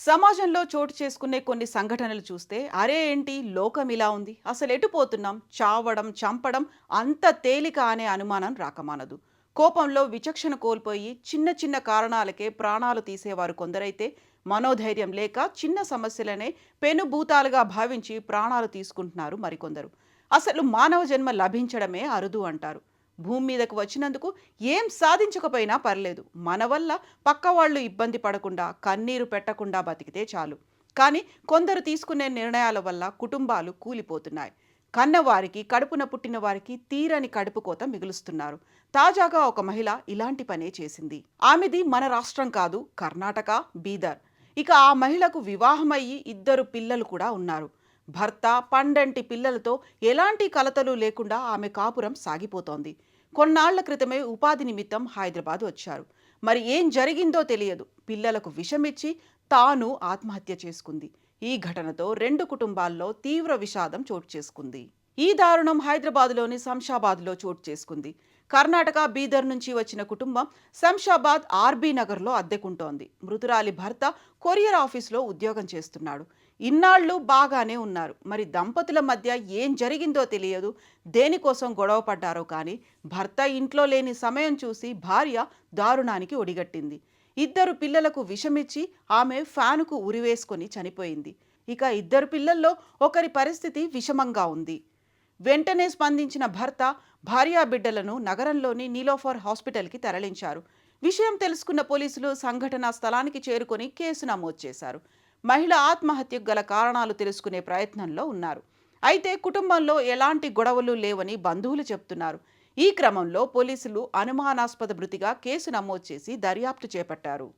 సమాజంలో చోటు చేసుకునే కొన్ని సంఘటనలు చూస్తే అరే ఏంటి లోకం ఇలా ఉంది, అసలు ఎటు పోతున్నాం, చావడం చంపడం అంత తేలిక అనే అనుమానం రాకమానదు. కోపంలో విచక్షణ కోల్పోయి చిన్న చిన్న కారణాలకే ప్రాణాలు తీసేవారు కొందరైతే, మనోధైర్యం లేక చిన్న సమస్యలనే పెనుభూతాలుగా భావించి ప్రాణాలు తీసుకుంటున్నారు మరికొందరు. అసలు మానవ జన్మ లభించడమే అరుదు అంటారు. భూమి మీదకు వచ్చినందుకు ఏం సాధించకపోయినా పర్లేదు, మన వల్ల పక్కవాళ్ళు ఇబ్బంది పడకుండా కన్నీరు పెట్టకుండా బతికితే చాలు. కానీ కొందరు తీసుకునే నిర్ణయాల వల్ల కుటుంబాలు కూలిపోతున్నాయి. కన్నవారికి, కడుపున పుట్టిన వారికి తీరని కడుపు కోత మిగులుస్తున్నారు. తాజాగా ఒక మహిళ ఇలాంటి పనే చేసింది. ఆమెది మన రాష్ట్రం కాదు, కర్ణాటక, బీదర్. ఇక ఆ మహిళకు వివాహమయ్యి ఇద్దరు పిల్లలు కూడా ఉన్నారు. భర్త పండంటి పిల్లలతో ఎలాంటి కలతలు లేకుండా ఆమె కాపురం సాగిపోతోంది. కొన్నాళ్ల క్రితమే ఉపాధి నిమిత్తం హైదరాబాద్ వచ్చారు. మరి ఏం జరిగిందో తెలియదు, పిల్లలకు విషమిచ్చి తాను ఆత్మహత్య చేసుకుంది. ఈ ఘటనతో రెండు కుటుంబాల్లో తీవ్ర విషాదం చోటు చేసుకుంది. ఈ దారుణం హైదరాబాద్లోని శంషాబాద్లో చోటు చేసుకుంది. కర్ణాటక బీదర్ నుంచి వచ్చిన కుటుంబం శంషాబాద్ ఆర్బీ నగర్లో అద్దెకుంటోంది. మృతురాలి భర్త కొరియర్ ఆఫీసులో ఉద్యోగం చేస్తున్నాడు. ఇన్నాళ్ళు బాగానే ఉన్నారు. మరి దంపతుల మధ్య ఏం జరిగిందో తెలియదు, దేనికోసం గొడవ పడ్డారో కానీ భర్త ఇంట్లో లేని సమయం చూసి భార్య దారుణానికి ఒడిగట్టింది. ఇద్దరు పిల్లలకు విషమిచ్చి ఆమె ఫ్యానుకు ఉరివేసుకొని చనిపోయింది. ఇక ఇద్దరు పిల్లల్లో ఒకరి పరిస్థితి విషమంగా ఉంది. వెంటనే స్పందించిన భర్త భార్యా బిడ్డలను నగరంలోని నీలోఫర్ హాస్పిటల్కి తరలించారు. విషయం తెలుసుకున్న పోలీసులు సంఘటనా స్థలానికి చేరుకొని కేసు నమోదు చేశారు. మహిళ ఆత్మహత్యకు గల కారణాలు తెలుసుకునే ప్రయత్నంలో ఉన్నారు. అయితే కుటుంబంలో ఎలాంటి గొడవలు లేవని బంధువులు చెప్తున్నారు. ఈ క్రమంలో పోలీసులు అనుమానాస్పద మృతిగా కేసు నమోదు చేసి దర్యాప్తు చేపట్టారు.